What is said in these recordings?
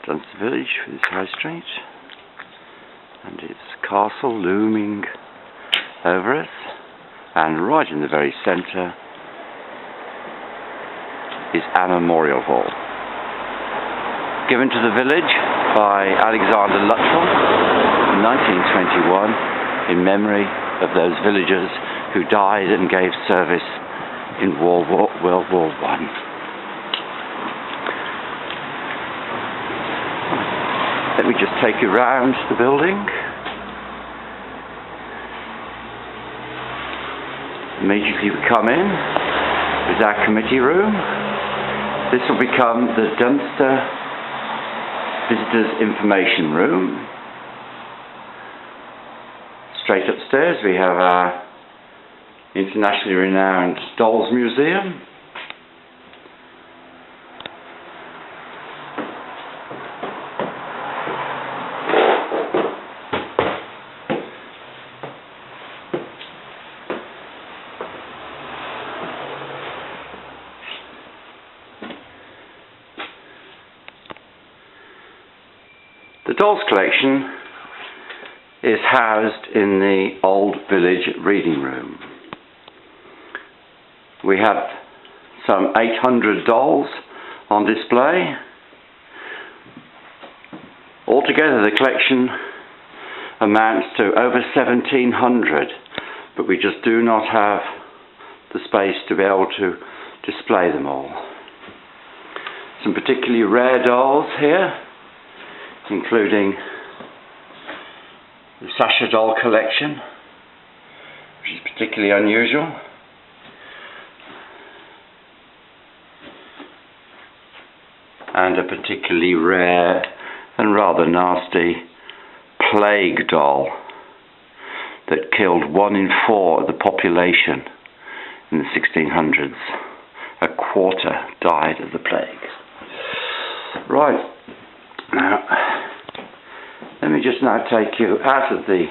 Dunster village with its high street and its castle looming over us, and right in the very centre is our memorial hall, given to the village by Alexander Luttrell in 1921 in memory of those villagers who died and gave service in World War I. Let me just take you round the building. Immediately we come in is our committee room. This will become the Dunster Visitors Information Room. Straight upstairs we have our internationally renowned Dolls Museum. The dolls collection is housed in the Old Village Reading Room. We have some 800 dolls on display. Altogether the collection amounts to over 1,700, but we just do not have the space to be able to display them all. Some particularly rare dolls here, including the Sasha doll collection, which is particularly unusual. And a particularly rare and rather nasty plague doll that killed 1 in 4 of the population in the 1600s. A quarter died of the plague. Right. Now, let me just now take you out of the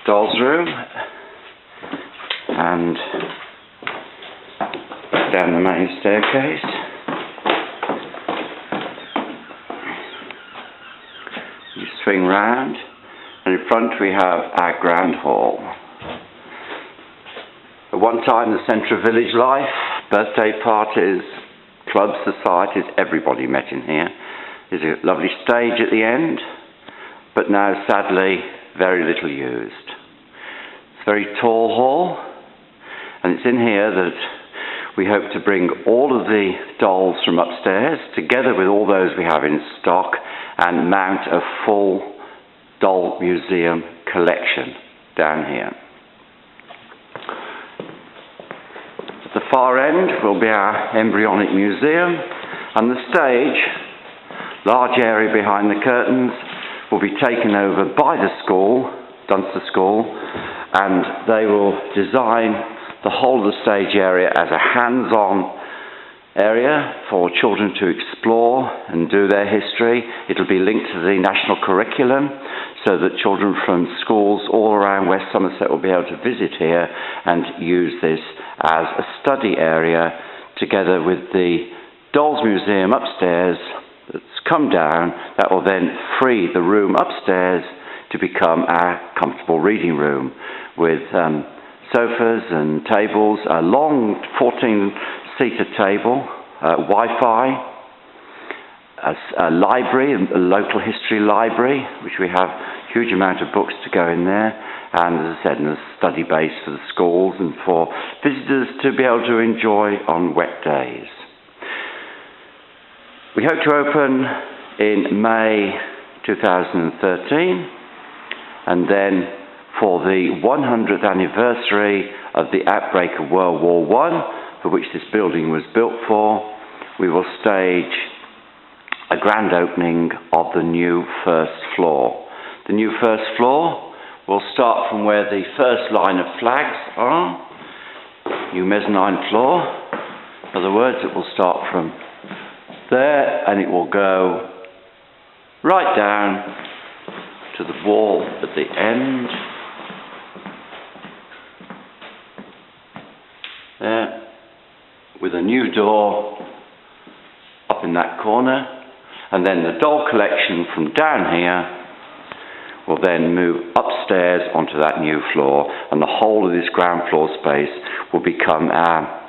dolls room and down the main staircase. You swing round, and in front we have our grand hall. At one time the centre of village life, birthday parties, clubs, societies, everybody met in here. There's a lovely stage at the end, but now sadly very little used. It's a very tall hall, and it's in here that we hope to bring all of the dolls from upstairs together with all those we have in stock and mount a full doll museum collection down here. At the far end will be our embryonic museum, and the stage, large area behind the curtains, will be taken over by the school, Dunster School, and they will design the whole of the stage area as a hands-on area for children to explore and do their history. It'll be linked to the national curriculum so that children from schools all around West Somerset will be able to visit here and use this as a study area together with the Dolls Museum upstairs that's come down. That will then free the room upstairs to become our comfortable reading room with sofas and tables, a long 14-seater table, Wi-Fi, a library, a local history library, which we have a huge amount of books to go in there, and as I said, a study base for the schools and for visitors to be able to enjoy on wet days. We hope to open in May 2013, and then for the 100th anniversary of the outbreak of World War I, for which this building was built for, we will stage a grand opening of the new first floor. The new first floor will start from where the first line of flags are, new mezzanine floor. In other words, it will start from there and it will go right down to the wall at the end. There, with a new door up in that corner, And then the doll collection from down here will then move upstairs onto that new floor, and the whole of this ground floor space will become our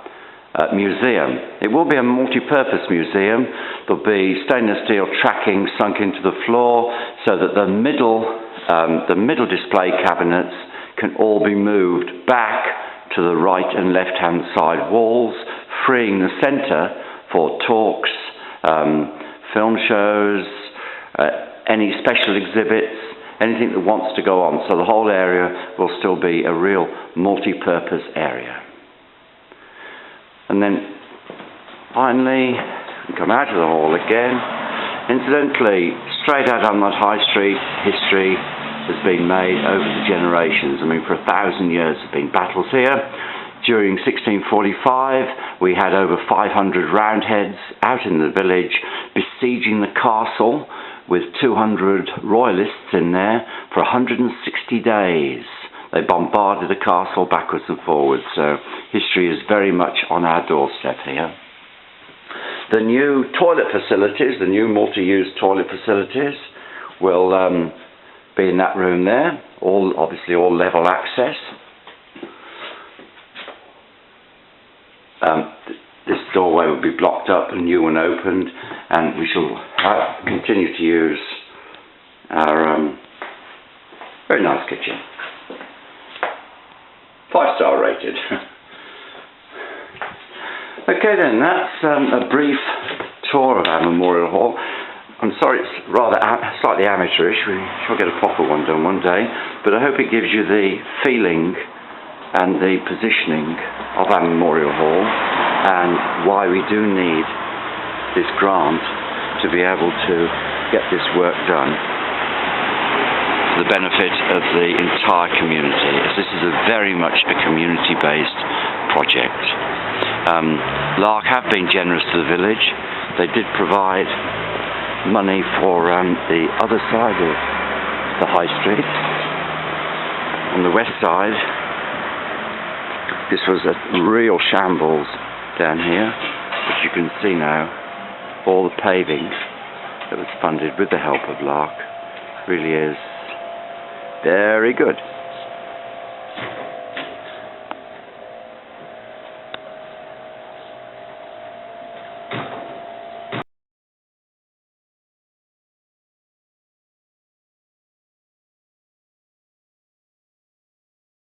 museum. It will be a multi-purpose museum. There'll be stainless steel tracking sunk into the floor so that the middle display cabinets can all be moved back to the right and left hand side walls, freeing the centre for talks, film shows, any special exhibits, anything that wants to go on. So the whole area will still be a real multi-purpose area. And then finally come out of the hall again. Incidentally, straight out on that high street, history has been made over the generations. I mean, for 1,000 years there have been battles here. During 1645 we had over 500 Roundheads out in the village besieging the castle with 200 royalists in there for 160 days. They bombarded the castle backwards and forwards, so history is very much on our doorstep here. The new toilet facilities, the new multi-use toilet facilities, will be in that room there, obviously all level access. This doorway will be blocked up, a new one opened, and we shall continue to use our very nice kitchen. 5-star rated. Okay then, that's a brief tour of our Memorial Hall. I'm sorry it's rather slightly amateurish. We shall get a proper one done one day, but I hope it gives you the feeling and the positioning of our Memorial Hall and why we do need this grant to be able to get this work done for the benefit of the entire community, as this is very much a community-based project. Lark have been generous to the village. They did provide money for the other side of the high street. On the west side, this was a real shambles down here, but you can see now all the paving that was funded with the help of Lark really is very good.